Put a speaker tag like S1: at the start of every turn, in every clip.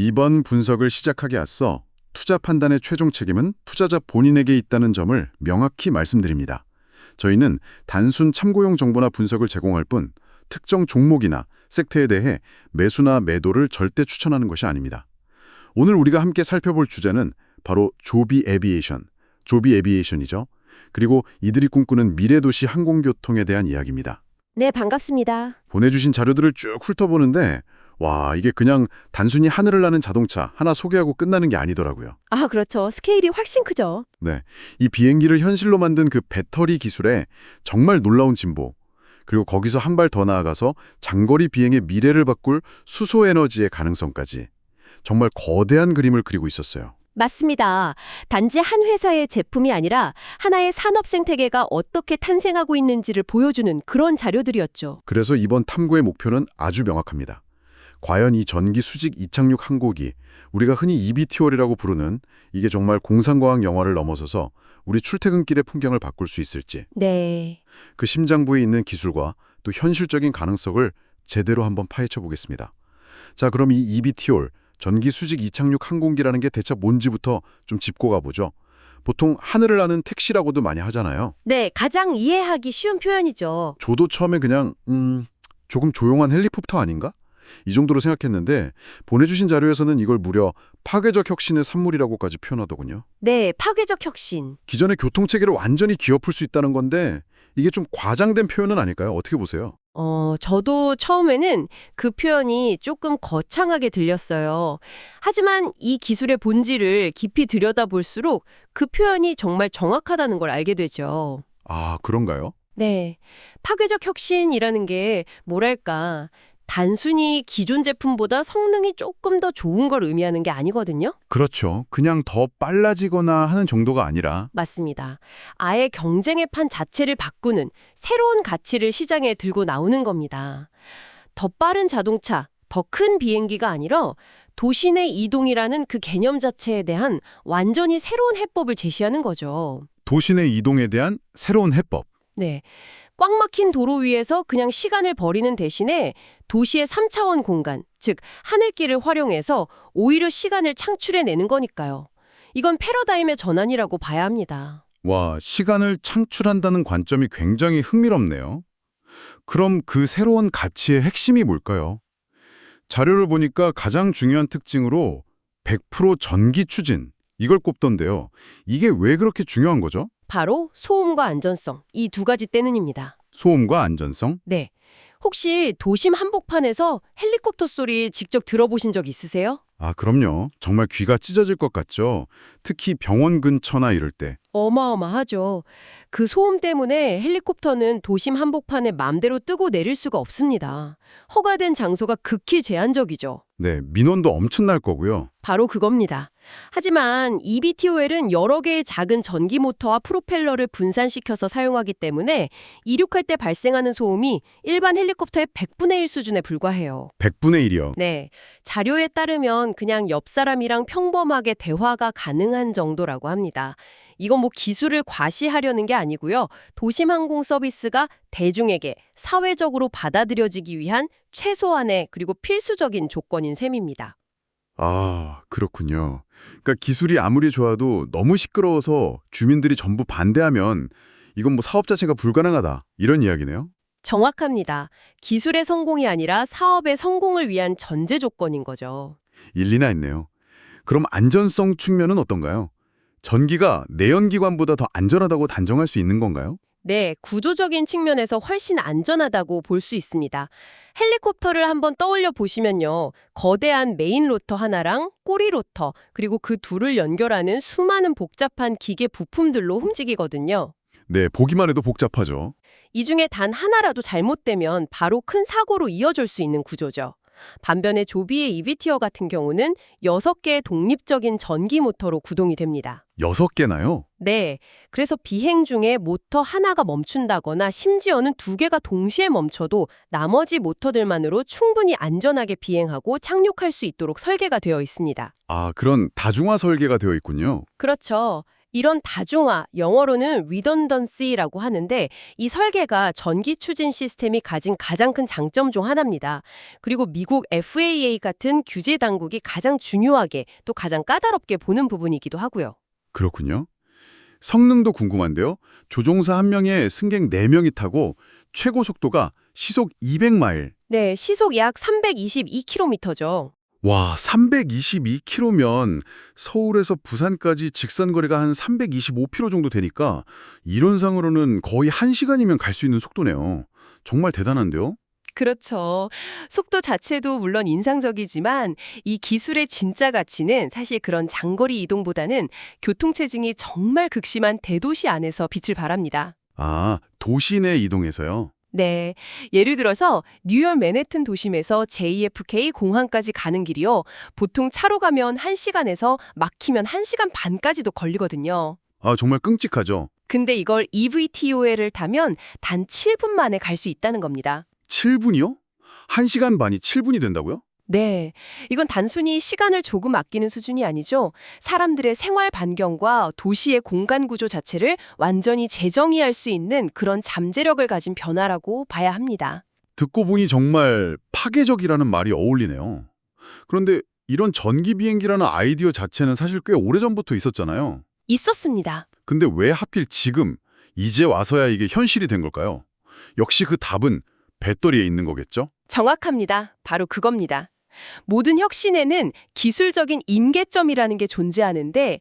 S1: 이번 분석을 시작하기 앞서 투자 판단의 최종 책임은 투자자 본인에게 있다는 점을 명확히 말씀드립니다. 저희는 단순 참고용 정보나 분석을 제공할 뿐 특정 종목이나 섹터에 대해 매수나 매도를 절대 추천하는 것이 아닙니다. 오늘 우리가 함께 살펴볼 주제는 바로 조비 에비에이션이죠. 그리고 이들이 꿈꾸는 미래도시 항공교통에 대한 이야기입니다.
S2: 네, 반갑습니다.
S1: 보내주신 자료들을 쭉 훑어보는데 와, 이게 그냥 단순히 하늘을 나는 자동차 하나 소개하고 끝나는 게 아니더라고요.
S2: 아, 그렇죠. 스케일이 훨씬 크죠.
S1: 네, 이 비행기를 현실로 만든 그 배터리 기술에 정말 놀라운 진보, 그리고 거기서 한 발 더 나아가서 장거리 비행의 미래를 바꿀 수소 에너지의 가능성까지 정말 거대한 그림을 그리고 있었어요.
S2: 맞습니다. 단지 한 회사의 제품이 아니라 하나의 산업 생태계가 어떻게 탄생하고 있는지를 보여주는 그런 자료들이었죠.
S1: 그래서 이번 탐구의 목표는 아주 명확합니다. 과연 이 전기 수직 이착륙 항공기, 우리가 흔히 이비티올이라고 부르는 이게 정말 공상과학 영화를 넘어서서 우리 출퇴근길의 풍경을 바꿀 수 있을지,
S2: 네.
S1: 그 심장부에 있는 기술과 또 현실적인 가능성을 제대로 한번 파헤쳐 보겠습니다. 자, 그럼 이 이비티올, 전기 수직 이착륙 항공기라는 게 대체 뭔지부터 좀 짚고 가보죠. 보통 하늘을 나는 택시라고도 많이 하잖아요.
S2: 네, 가장 이해하기 쉬운 표현이죠.
S1: 저도 처음에 그냥 조금 조용한 헬리콥터 아닌가? 이 정도로 생각했는데 보내주신 자료에서는 이걸 무려 파괴적 혁신의 산물이라고까지 표현하더군요.
S2: 네, 파괴적 혁신.
S1: 기존의 교통체계를 완전히 뒤엎을 수 있다는 건데 이게 좀 과장된 표현은 아닐까요? 어떻게 보세요?
S2: 저도 처음에는 그 표현이 조금 거창하게 들렸어요. 하지만 이 기술의 본질을 깊이 들여다볼수록 그 표현이 정말 정확하다는 걸 알게 되죠.
S1: 아, 그런가요?
S2: 네, 파괴적 혁신이라는 게 뭐랄까, 단순히 기존 제품보다 성능이 조금 더 좋은 걸 의미하는 게 아니거든요.
S1: 그렇죠. 그냥 더 빨라지거나 하는 정도가 아니라
S2: 맞습니다. 아예 경쟁의 판 자체를 바꾸는 새로운 가치를 시장에 들고 나오는 겁니다. 더 빠른 자동차, 더 큰 비행기가 아니라 도시 내 이동이라는 그 개념 자체에 대한 완전히 새로운 해법을 제시하는 거죠.
S1: 도시 내 이동에 대한 새로운 해법.
S2: 네. 꽉 막힌 도로 위에서 그냥 시간을 버리는 대신에 도시의 3차원 공간, 즉 하늘길을 활용해서 오히려 시간을 창출해내는 거니까요. 이건 패러다임의 전환이라고 봐야 합니다.
S1: 와, 시간을 창출한다는 관점이 굉장히 흥미롭네요. 그럼 그 새로운 가치의 핵심이 뭘까요? 자료를 보니까 가장 중요한 특징으로 100% 전기 추진, 이걸 꼽던데요. 이게 왜 그렇게 중요한 거죠?
S2: 바로 소음과 안전성, 이 두 가지 때문입니다.
S1: 소음과 안전성?
S2: 네. 혹시 도심 한복판에서 헬리콥터 소리 직접 들어보신 적 있으세요?
S1: 아, 그럼요. 정말 귀가 찢어질 것 같죠. 특히 병원 근처나 이럴 때.
S2: 어마어마하죠. 그 소음 때문에 헬리콥터는 도심 한복판에 맘대로 뜨고 내릴 수가 없습니다. 허가된 장소가 극히 제한적이죠.
S1: 네, 민원도 엄청날 거고요.
S2: 바로 그겁니다. 하지만 eVTOL은 여러 개의 작은 전기 모터와 프로펠러를 분산시켜서 사용하기 때문에 이륙할 때 발생하는 소음이 일반 헬리콥터의 100분의 1 수준에 불과해요.
S1: 100분의 1이요.
S2: 네, 자료에 따르면 그냥 옆 사람이랑 평범하게 대화가 가능한 정도라고 합니다. 이건 뭐 기술을 과시하려는 게 아니고요. 도심 항공 서비스가 대중에게 사회적으로 받아들여지기 위한 최소한의 그리고 필수적인 조건인 셈입니다.
S1: 아, 그렇군요. 그러니까 기술이 아무리 좋아도 너무 시끄러워서 주민들이 전부 반대하면 이건 뭐 사업 자체가 불가능하다. 이런 이야기네요.
S2: 정확합니다. 기술의 성공이 아니라 사업의 성공을 위한 전제 조건인 거죠.
S1: 일리나 있네요. 그럼 안전성 측면은 어떤가요? 전기가 내연기관보다 더 안전하다고 단정할 수 있는 건가요?
S2: 네, 구조적인 측면에서 훨씬 안전하다고 볼 수 있습니다. 헬리콥터를 한번 떠올려 보시면요. 거대한 메인 로터 하나랑 꼬리 로터, 그리고 그 둘을 연결하는 수많은 복잡한 기계 부품들로 움직이거든요.
S1: 네, 보기만 해도 복잡하죠.
S2: 이 중에 단 하나라도 잘못되면 바로 큰 사고로 이어질 수 있는 구조죠. 반면에 조비의 이비티어 같은 경우는 6개의 독립적인 전기 모터로 구동이 됩니다.
S1: 6개나요?
S2: 네, 그래서 비행 중에 모터 하나가 멈춘다거나 심지어는 2개가 동시에 멈춰도 나머지 모터들만으로 충분히 안전하게 비행하고 착륙할 수 있도록 설계가 되어 있습니다.
S1: 아, 그런 다중화 설계가 되어 있군요.
S2: 그렇죠. 이런 다중화, 영어로는 redundancy라고 하는데 이 설계가 전기 추진 시스템이 가진 가장 큰 장점 중 하나입니다. 그리고 미국 FAA 같은 규제 당국이 가장 중요하게 또 가장 까다롭게 보는 부분이기도 하고요.
S1: 그렇군요. 성능도 궁금한데요. 조종사 1명에 승객 4명이 타고 최고 속도가 시속 200마일.
S2: 네, 시속 약 322km죠.
S1: 와, 322km면 서울에서 부산까지 직선 거리가 한 325km 정도 되니까 이론상으로는 거의 1시간이면 갈 수 있는 속도네요. 정말 대단한데요?
S2: 그렇죠. 속도 자체도 물론 인상적이지만 이 기술의 진짜 가치는 사실 그런 장거리 이동보다는 교통체증이 정말 극심한 대도시 안에서 빛을 발합니다.
S1: 아, 도시 내 이동해서요?
S2: 네. 예를 들어서 뉴욕 맨해튼 도심에서 JFK 공항까지 가는 길이요. 보통 차로 가면 1시간에서 막히면 1시간 반까지도 걸리거든요.
S1: 아, 정말 끔찍하죠.
S2: 근데 이걸 EVTOL을 타면 단 7분 만에 갈 수 있다는 겁니다.
S1: 7분이요? 1시간 반이 7분이 된다고요?
S2: 네. 이건 단순히 시간을 조금 아끼는 수준이 아니죠. 사람들의 생활 반경과 도시의 공간 구조 자체를 완전히 재정의할 수 있는 그런 잠재력을 가진 변화라고 봐야 합니다.
S1: 듣고 보니 정말 파괴적이라는 말이 어울리네요. 그런데 이런 전기 비행기라는 아이디어 자체는 사실 꽤 오래전부터 있었잖아요.
S2: 있었습니다.
S1: 근데 왜 하필 지금, 이제 와서야 이게 현실이 된 걸까요? 역시 그 답은 배터리에 있는 거겠죠?
S2: 정확합니다. 바로 그겁니다. 모든 혁신에는 기술적인 임계점이라는 게 존재하는데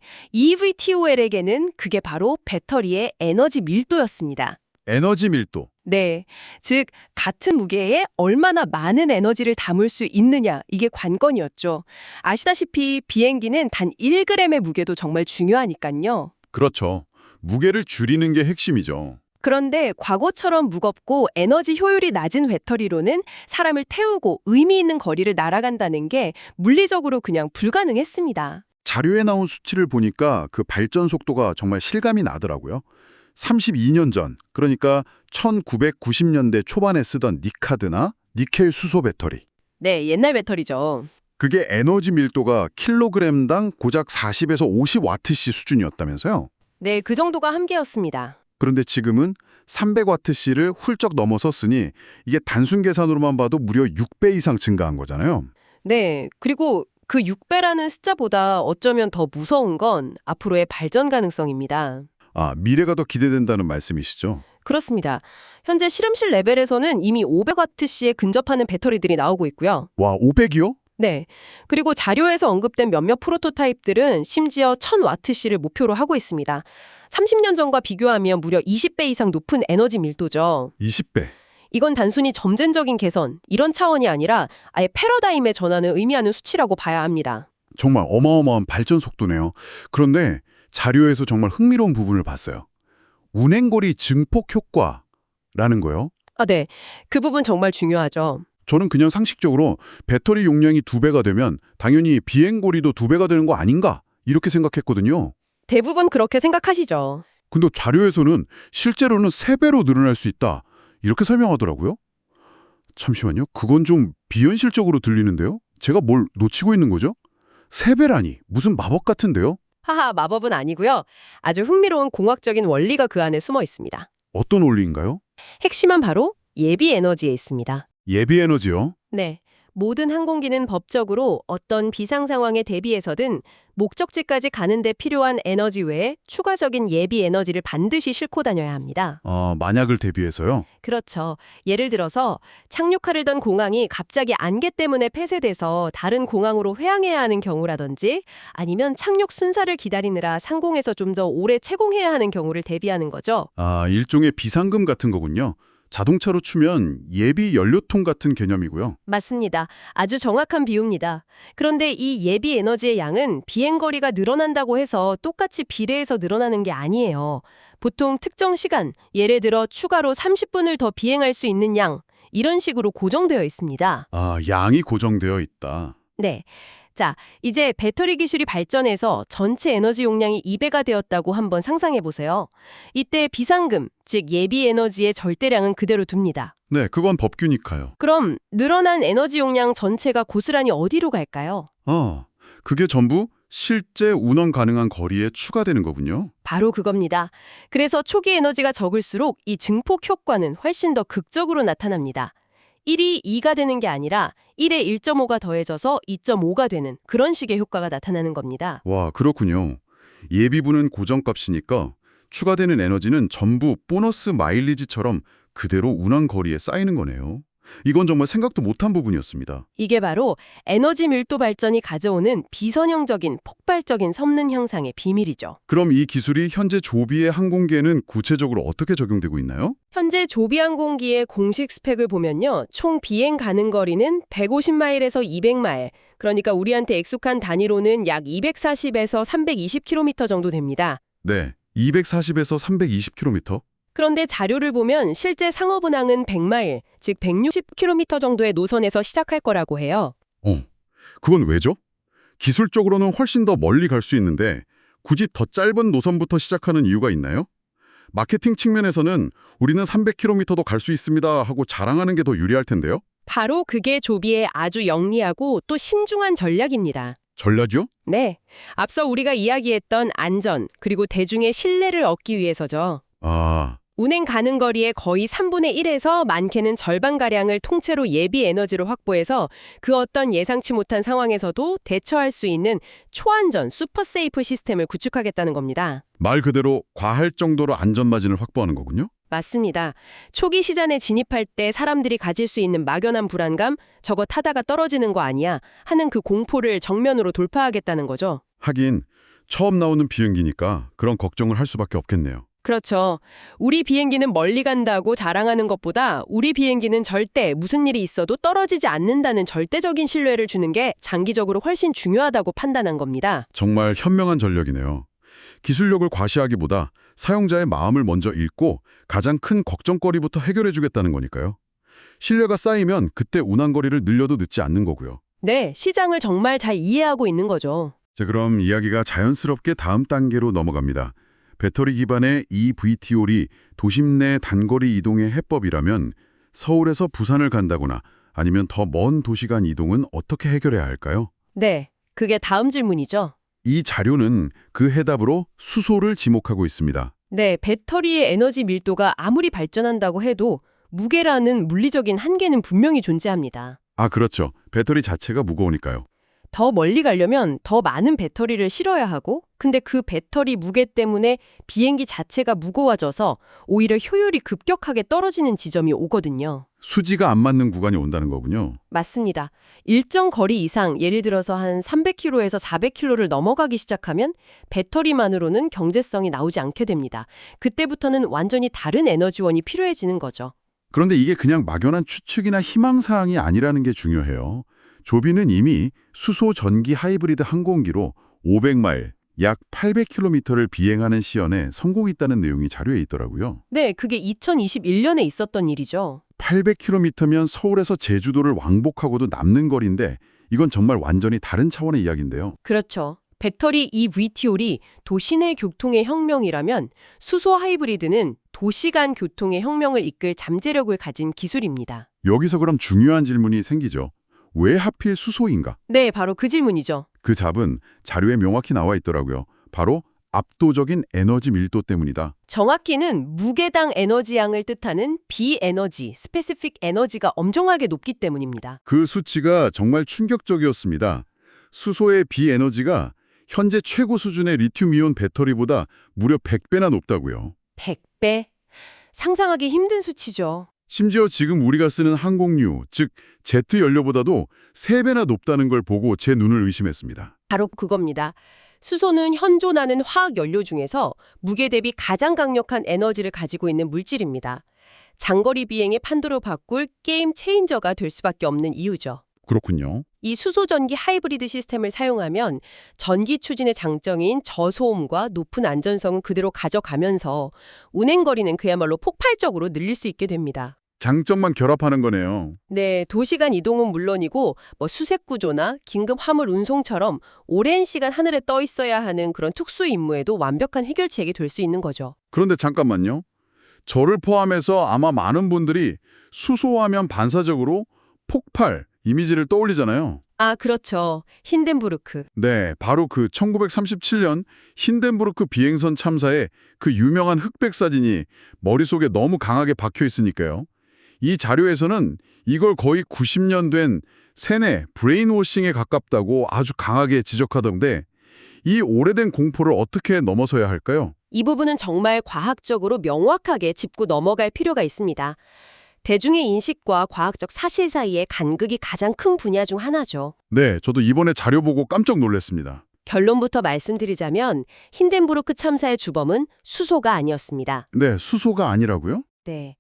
S2: EVTOL에게는 그게 바로 배터리의 에너지 밀도였습니다.
S1: 에너지 밀도.
S2: 네, 즉 같은 무게에 얼마나 많은 에너지를 담을 수 있느냐 이게 관건이었죠. 아시다시피 비행기는 단 1g의 무게도 정말 중요하니까요.
S1: 그렇죠. 무게를 줄이는 게 핵심이죠.
S2: 그런데 과거처럼 무겁고 에너지 효율이 낮은 배터리로는 사람을 태우고 의미 있는 거리를 날아간다는 게 물리적으로 그냥 불가능했습니다.
S1: 자료에 나온 수치를 보니까 그 발전 속도가 정말 실감이 나더라고요. 32년 전, 그러니까 1990년대 초반에 쓰던 니카드나 니켈 수소 배터리.
S2: 네, 옛날 배터리죠.
S1: 그게 에너지 밀도가 킬로그램당 고작 40에서 50와트시 수준이었다면서요?
S2: 네, 그 정도가 한계였습니다.
S1: 그런데 지금은 300와트시를 훌쩍 넘어섰으니 이게 단순 계산으로만 봐도 무려 6배 이상 증가한 거잖아요.
S2: 네, 그리고 그 6배라는 숫자보다 어쩌면 더 무서운 건 앞으로의 발전 가능성입니다.
S1: 아, 미래가 더 기대된다는 말씀이시죠?
S2: 그렇습니다. 현재 실험실 레벨에서는 이미 500와트시에 근접하는 배터리들이 나오고 있고요.
S1: 와, 500이요?
S2: 네. 그리고 자료에서 언급된 몇몇 프로토타입들은 심지어 1000와트시를 목표로 하고 있습니다. 30년 전과 비교하면 무려 20배 이상 높은 에너지 밀도죠.
S1: 20배.
S2: 이건 단순히 점진적인 개선, 이런 차원이 아니라 아예 패러다임의 전환을 의미하는 수치라고 봐야 합니다.
S1: 정말 어마어마한 발전 속도네요. 그런데 자료에서 정말 흥미로운 부분을 봤어요. 운행거리 증폭 효과라는 거요.
S2: 아, 네. 그 부분 정말 중요하죠.
S1: 저는 그냥 상식적으로 배터리 용량이 2배가 되면 당연히 비행거리도 2배가 되는 거 아닌가 이렇게 생각했거든요.
S2: 대부분 그렇게 생각하시죠.
S1: 근데 자료에서는 실제로는 3배로 늘어날 수 있다 이렇게 설명하더라고요. 잠시만요. 그건 좀 비현실적으로 들리는데요. 제가 뭘 놓치고 있는 거죠? 3배라니 무슨 마법 같은데요?
S2: 하하, 마법은 아니고요. 아주 흥미로운 공학적인 원리가 그 안에 숨어 있습니다.
S1: 어떤 원리인가요?
S2: 핵심은 바로 예비 에너지에 있습니다.
S1: 예비 에너지요?
S2: 네. 모든 항공기는 법적으로 어떤 비상 상황에 대비해서든 목적지까지 가는 데 필요한 에너지 외에 추가적인 예비 에너지를 반드시 싣고 다녀야 합니다.
S1: 만약을 대비해서요?
S2: 그렇죠. 예를 들어서 착륙하려던 공항이 갑자기 안개 때문에 폐쇄돼서 다른 공항으로 회항해야 하는 경우라든지 아니면 착륙 순사를 기다리느라 상공에서 좀 더 오래 채공해야 하는 경우를 대비하는 거죠.
S1: 일종의 비상금 같은 거군요. 자동차로 추면 예비 연료통 같은 개념이고요.
S2: 맞습니다. 아주 정확한 비유입니다. 그런데 이 예비 에너지의 양은 비행거리가 늘어난다고 해서 똑같이 비례해서 늘어나는 게 아니에요. 보통 특정 시간, 예를 들어 추가로 30분을 더 비행할 수 있는 양, 이런 식으로 고정되어 있습니다.
S1: 양이 고정되어 있다.
S2: 네. 자, 이제 배터리 기술이 발전해서 전체 에너지 용량이 2배가 되었다고 한번 상상해 보세요. 이때 비상금, 즉 예비 에너지의 절대량은 그대로 둡니다.
S1: 네, 그건 법규니까요.
S2: 그럼 늘어난 에너지 용량 전체가 고스란히 어디로 갈까요?
S1: 그게 전부 실제 운원 가능한 거리에 추가되는 거군요.
S2: 바로 그겁니다. 그래서 초기 에너지가 적을수록 이 증폭 효과는 훨씬 더 극적으로 나타납니다. 1이 2가 되는 게 아니라 1에 1.5가 더해져서 2.5가 되는 그런 식의 효과가 나타나는 겁니다.
S1: 와, 그렇군요. 예비분은 고정값이니까 추가되는 에너지는 전부 보너스 마일리지처럼 그대로 운항 거리에 쌓이는 거네요. 이건 정말 생각도 못한 부분이었습니다.
S2: 이게 바로 에너지 밀도 발전이 가져오는 비선형적인 폭발적인 섭는 향상의 비밀이죠.
S1: 그럼 이 기술이 현재 조비의 항공기에는 구체적으로 어떻게 적용되고 있나요?
S2: 현재 조비 항공기의 공식 스펙을 보면요. 총 비행 가능 거리는 150마일에서 200마일, 그러니까 우리한테 익숙한 단위로는 약 240에서 320km 정도 됩니다.
S1: 네, 240에서 320km?
S2: 그런데 자료를 보면 실제 상업운항은 100마일, 즉 160km 정도의 노선에서 시작할 거라고 해요.
S1: 그건 왜죠? 기술적으로는 훨씬 더 멀리 갈 수 있는데 굳이 더 짧은 노선부터 시작하는 이유가 있나요? 마케팅 측면에서는 우리는 300km도 갈 수 있습니다 하고 자랑하는 게 더 유리할 텐데요?
S2: 바로 그게 조비의 아주 영리하고 또 신중한 전략입니다.
S1: 전략이요?
S2: 네, 앞서 우리가 이야기했던 안전, 그리고 대중의 신뢰를 얻기 위해서죠. 운행 가능 거리의 거의 3분의 1에서 많게는 절반가량을 통째로 예비 에너지로 확보해서 그 어떤 예상치 못한 상황에서도 대처할 수 있는 초안전 슈퍼세이프 시스템을 구축하겠다는 겁니다.
S1: 말 그대로 과할 정도로 안전마진을 확보하는 거군요?
S2: 맞습니다. 초기 시장에 진입할 때 사람들이 가질 수 있는 막연한 불안감, 저거 타다가 떨어지는 거 아니야 하는 그 공포를 정면으로 돌파하겠다는 거죠.
S1: 하긴 처음 나오는 비행기니까 그런 걱정을 할 수밖에 없겠네요.
S2: 그렇죠. 우리 비행기는 멀리 간다고 자랑하는 것보다 우리 비행기는 절대 무슨 일이 있어도 떨어지지 않는다는 절대적인 신뢰를 주는 게 장기적으로 훨씬 중요하다고 판단한 겁니다.
S1: 정말 현명한 전략이네요. 기술력을 과시하기보다 사용자의 마음을 먼저 읽고 가장 큰 걱정거리부터 해결해주겠다는 거니까요. 신뢰가 쌓이면 그때 운항거리를 늘려도 늦지 않는 거고요.
S2: 네, 시장을 정말 잘 이해하고 있는 거죠.
S1: 자, 그럼 이야기가 자연스럽게 다음 단계로 넘어갑니다. 배터리 기반의 eVTOL이 도심 내 단거리 이동의 해법이라면 서울에서 부산을 간다거나 아니면 더 먼 도시 간 이동은 어떻게 해결해야 할까요?
S2: 네, 그게 다음 질문이죠.
S1: 이 자료는 그 해답으로 수소를 지목하고 있습니다.
S2: 네, 배터리의 에너지 밀도가 아무리 발전한다고 해도 무게라는 물리적인 한계는 분명히 존재합니다.
S1: 그렇죠. 배터리 자체가 무거우니까요.
S2: 더 멀리 가려면 더 많은 배터리를 실어야 하고, 근데 그 배터리 무게 때문에 비행기 자체가 무거워져서 오히려 효율이 급격하게 떨어지는 지점이 오거든요.
S1: 수지가 안 맞는 구간이 온다는 거군요.
S2: 맞습니다. 일정 거리 이상, 예를 들어서 한 300km에서 400km를 넘어가기 시작하면 배터리만으로는 경제성이 나오지 않게 됩니다. 그때부터는 완전히 다른 에너지원이 필요해지는 거죠.
S1: 그런데 이게 그냥 막연한 추측이나 희망사항이 아니라는 게 중요해요. 조비는 이미 수소 전기 하이브리드 항공기로 500마일, 약 800km를 비행하는 시연에 성공했다는 내용이 자료에 있더라고요.
S2: 네, 그게 2021년에 있었던 일이죠.
S1: 800km면 서울에서 제주도를 왕복하고도 남는 거리인데 이건 정말 완전히 다른 차원의 이야기인데요.
S2: 그렇죠. 배터리 eVTOL이 도시내 교통의 혁명이라면 수소 하이브리드는 도시 간 교통의 혁명을 이끌 잠재력을 가진 기술입니다.
S1: 여기서 그럼 중요한 질문이 생기죠. 왜 하필 수소인가?
S2: 네, 바로 그 질문이죠.
S1: 그 답은 자료에 명확히 나와 있더라고요. 바로 압도적인 에너지 밀도 때문이다.
S2: 정확히는 무게당 에너지양을 뜻하는 비에너지, 스페시픽 에너지가 엄청나게 높기 때문입니다.
S1: 그 수치가 정말 충격적이었습니다. 수소의 비에너지가 현재 최고 수준의 리튬이온 배터리보다 무려 100배나 높다고요.
S2: 100배? 상상하기 힘든 수치죠.
S1: 심지어 지금 우리가 쓰는 항공유, 즉 제트 연료보다도 3배나 높다는 걸 보고 제 눈을 의심했습니다.
S2: 바로 그겁니다. 수소는 현존하는 화학 연료 중에서 무게 대비 가장 강력한 에너지를 가지고 있는 물질입니다. 장거리 비행의 판도를 바꿀 게임 체인저가 될 수밖에 없는 이유죠.
S1: 그렇군요.
S2: 이 수소 전기 하이브리드 시스템을 사용하면 전기 추진의 장점인 저소음과 높은 안전성은 그대로 가져가면서 운행 거리는 그야말로 폭발적으로 늘릴 수 있게 됩니다.
S1: 장점만 결합하는 거네요.
S2: 네, 도시간 이동은 물론이고 수색 구조나 긴급 화물 운송처럼 오랜 시간 하늘에 떠 있어야 하는 그런 특수 임무에도 완벽한 해결책이 될 수 있는 거죠.
S1: 그런데 잠깐만요. 저를 포함해서 아마 많은 분들이 수소하면 반사적으로 폭발 이미지를 떠올리잖아요.
S2: 아, 그렇죠. 힌덴부르크.
S1: 네, 바로 그 1937년 힌덴부르크 비행선 참사의 그 유명한 흑백 사진이 머릿속에 너무 강하게 박혀 있으니까요. 이 자료에서는 이걸 거의 90년 된 세뇌, 브레인워싱에 가깝다고 아주 강하게 지적하던데 이 오래된 공포를 어떻게 넘어서야 할까요?
S2: 이 부분은 정말 과학적으로 명확하게 짚고 넘어갈 필요가 있습니다. 대중의 인식과 과학적 사실 사이의 간극이 가장 큰 분야 중 하나죠.
S1: 네, 저도 이번에 자료 보고 깜짝 놀랐습니다.
S2: 결론부터 말씀드리자면 힌덴부르크 참사의 주범은 수소가 아니었습니다.
S1: 네, 수소가 아니라고요?
S2: 네.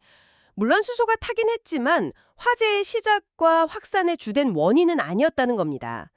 S2: 물론 수소가 타긴 했지만 화재의 시작과 확산의 주된 원인은 아니었다는 겁니다.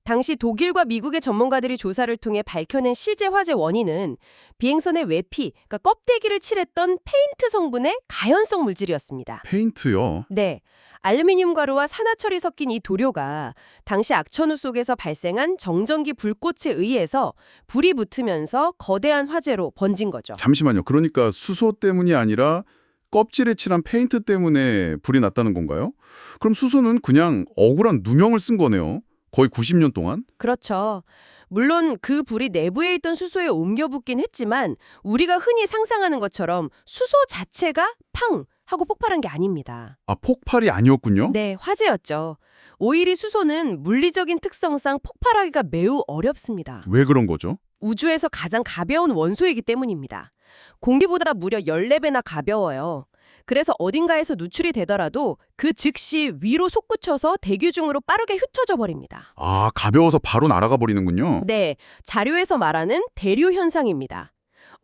S2: 당시 독일과 미국의 전문가들이 조사를 통해 밝혀낸 실제 화재 원인은 비행선의 외피, 그러니까 껍데기를 칠했던 페인트 성분의 가연성 물질이었습니다.
S1: 페인트요?
S2: 네. 알루미늄 가루와 산화철이 섞인 이 도료가 당시 악천후 속에서 발생한 정전기 불꽃에 의해서 불이 붙으면서 거대한 화재로 번진 거죠.
S1: 잠시만요. 그러니까 수소 때문이 아니라 껍질에 칠한 페인트 때문에 불이 났다는 건가요? 그럼 수소는 그냥 억울한 누명을 쓴 거네요. 거의 90년 동안?
S2: 그렇죠. 물론 그 불이 내부에 있던 수소에 옮겨 붙긴 했지만 우리가 흔히 상상하는 것처럼 수소 자체가 팡! 하고 폭발한 게 아닙니다.
S1: 아, 폭발이 아니었군요?
S2: 네, 화재였죠. 오히려 수소는 물리적인 특성상 폭발하기가 매우 어렵습니다.
S1: 왜 그런 거죠?
S2: 우주에서 가장 가벼운 원소이기 때문입니다. 공기보다 무려 14배나 가벼워요. 그래서 어딘가에서 누출이 되더라도 그 즉시 위로 솟구쳐서 대기중으로 빠르게 흩어져 버립니다.
S1: 아, 가벼워서 바로 날아가 버리는군요.
S2: 네, 자료에서 말하는 대류 현상입니다.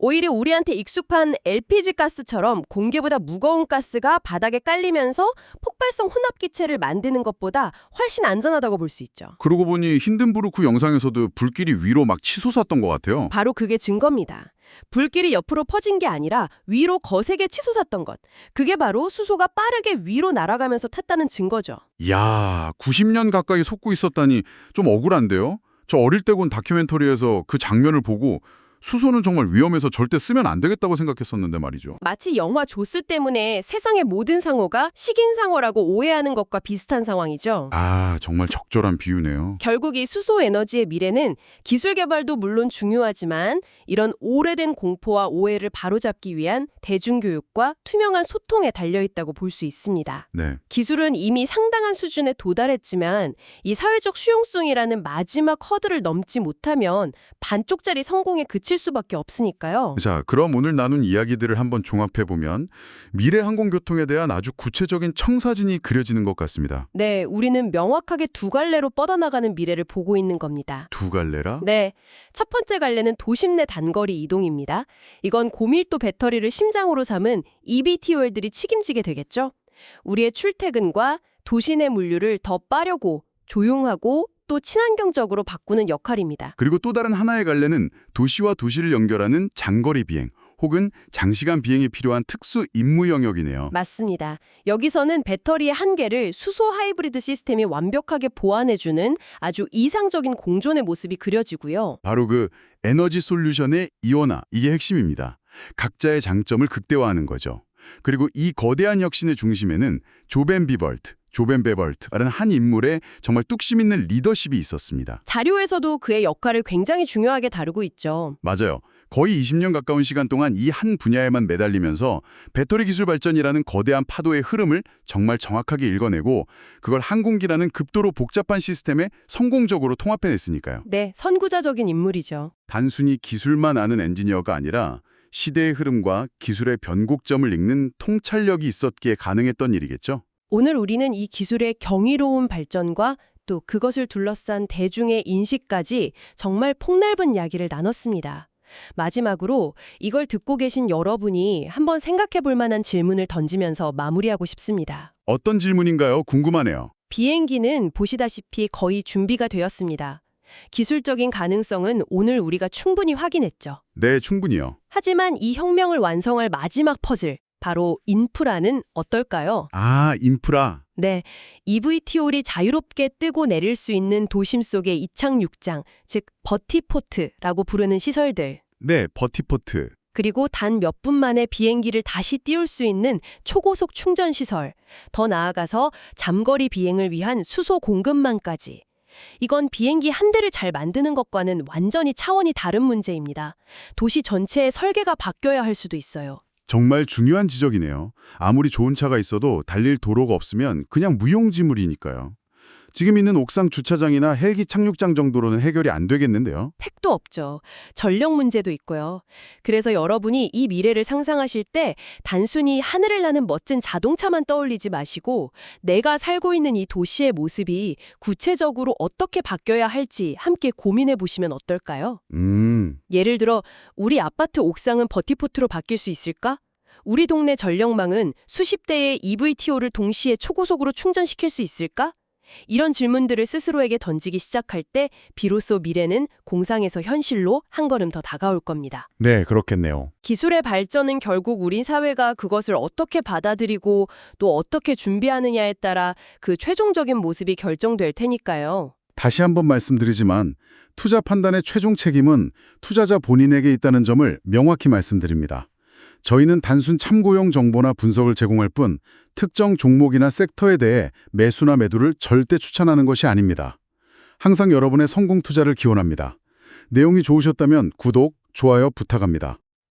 S2: 오히려 우리한테 익숙한 LPG 가스처럼 공기보다 무거운 가스가 바닥에 깔리면서 폭발성 혼합기체를 만드는 것보다 훨씬 안전하다고 볼 수 있죠.
S1: 그러고 보니 힌든부르크 영상에서도 불길이 위로 막 치솟았던 것 같아요.
S2: 바로 그게 증거입니다. 불길이 옆으로 퍼진 게 아니라 위로 거세게 치솟았던 것. 그게 바로 수소가 빠르게 위로 날아가면서 탔다는 증거죠.
S1: 이야, 90년 가까이 솟고 있었다니 좀 억울한데요? 저 어릴 때 본 다큐멘터리에서 그 장면을 보고 수소는 정말 위험해서 절대 쓰면 안 되겠다고 생각했었는데 말이죠.
S2: 마치 영화 조스 때문에 세상의 모든 상호가 식인상호라고 오해하는 것과 비슷한 상황이죠.
S1: 아, 정말 적절한 비유네요.
S2: 결국 이 수소 에너지의 미래는 기술 개발도 물론 중요하지만 이런 오래된 공포와 오해를 바로잡기 위한 대중교육과 투명한 소통에 달려있다고 볼 수 있습니다.
S1: 네.
S2: 기술은 이미 상당한 수준에 도달했지만 이 사회적 수용성이라는 마지막 허들을 넘지 못하면 반쪽짜리 성공에 그칠 수밖에 없으니까요.
S1: 자, 그럼 오늘 나눈 이야기들을 한번 종합해보면 미래 항공교통에 대한 아주 구체적인 청사진이 그려지는 것 같습니다.
S2: 네, 우리는 명확하게 두 갈래로 뻗어나가는 미래를 보고 있는 겁니다.
S1: 두 갈래라?
S2: 네, 첫 번째 갈래는 도심 내 단거리 이동입니다. 이건 고밀도 배터리를 심장으로 삼은 eVTOL들이 책임지게 되겠죠. 우리의 출퇴근과 도시 내 물류를 더 빠르고 조용하고 또 친환경적으로 바꾸는 역할입니다.
S1: 그리고 또 다른 하나의 갈래는 도시와 도시를 연결하는 장거리 비행 혹은 장시간 비행이 필요한 특수 임무 영역이네요.
S2: 맞습니다. 여기서는 배터리의 한계를 수소 하이브리드 시스템이 완벽하게 보완해주는 아주 이상적인 공존의 모습이 그려지고요.
S1: 바로 그 에너지 솔루션의 이원화, 이게 핵심입니다. 각자의 장점을 극대화하는 거죠. 그리고 이 거대한 혁신의 중심에는 조벤 베벌트라는 한 인물의 정말 뚝심 있는 리더십이 있었습니다.
S2: 자료에서도 그의 역할을 굉장히 중요하게 다루고 있죠.
S1: 맞아요. 거의 20년 가까운 시간 동안 이 한 분야에만 매달리면서 배터리 기술 발전이라는 거대한 파도의 흐름을 정말 정확하게 읽어내고 그걸 항공기라는 급도로 복잡한 시스템에 성공적으로 통합해냈으니까요.
S2: 네, 선구자적인 인물이죠.
S1: 단순히 기술만 아는 엔지니어가 아니라 시대의 흐름과 기술의 변곡점을 읽는 통찰력이 있었기에 가능했던 일이겠죠.
S2: 오늘 우리는 이 기술의 경이로운 발전과 또 그것을 둘러싼 대중의 인식까지 정말 폭넓은 이야기를 나눴습니다. 마지막으로 이걸 듣고 계신 여러분이 한번 생각해 볼 만한 질문을 던지면서 마무리하고 싶습니다.
S1: 어떤 질문인가요? 궁금하네요.
S2: 비행기는 보시다시피 거의 준비가 되었습니다. 기술적인 가능성은 오늘 우리가 충분히 확인했죠.
S1: 네, 충분히요.
S2: 하지만 이 혁명을 완성할 마지막 퍼즐, 바로 인프라는 어떨까요?
S1: 아, 인프라.
S2: 네, eVTOL이 자유롭게 뜨고 내릴 수 있는 도심 속의 이착륙장, 즉 버티포트라고 부르는 시설들,
S1: 네, 버티포트.
S2: 그리고 단 몇 분 만에 비행기를 다시 띄울 수 있는 초고속 충전 시설, 더 나아가서 잠거리 비행을 위한 수소 공급망까지 이건 비행기 한 대를 잘 만드는 것과는 완전히 차원이 다른 문제입니다. 도시 전체의 설계가 바뀌어야 할 수도 있어요.
S1: 정말 중요한 지적이네요. 아무리 좋은 차가 있어도 달릴 도로가 없으면 그냥 무용지물이니까요. 지금 있는 옥상 주차장이나 헬기 착륙장 정도로는 해결이 안 되겠는데요.
S2: 택도 없죠. 전력 문제도 있고요. 그래서 여러분이 이 미래를 상상하실 때 단순히 하늘을 나는 멋진 자동차만 떠올리지 마시고 내가 살고 있는 이 도시의 모습이 구체적으로 어떻게 바뀌어야 할지 함께 고민해 보시면 어떨까요? 예를 들어 우리 아파트 옥상은 버티포트로 바뀔 수 있을까? 우리 동네 전력망은 수십 대의 EVTO를 동시에 초고속으로 충전시킬 수 있을까? 이런 질문들을 스스로에게 던지기 시작할 때 비로소 미래는 공상에서 현실로 한 걸음 더 다가올 겁니다.
S1: 네, 그렇겠네요.
S2: 기술의 발전은 결국 우리 사회가 그것을 어떻게 받아들이고 또 어떻게 준비하느냐에 따라 그 최종적인 모습이 결정될 테니까요.
S1: 다시 한번 말씀드리지만 투자 판단의 최종 책임은 투자자 본인에게 있다는 점을 명확히 말씀드립니다. 저희는 단순 참고용 정보나 분석을 제공할 뿐 특정 종목이나 섹터에 대해 매수나 매도를 절대 추천하는 것이 아닙니다. 항상 여러분의 성공 투자를 기원합니다. 내용이 좋으셨다면 구독, 좋아요 부탁합니다.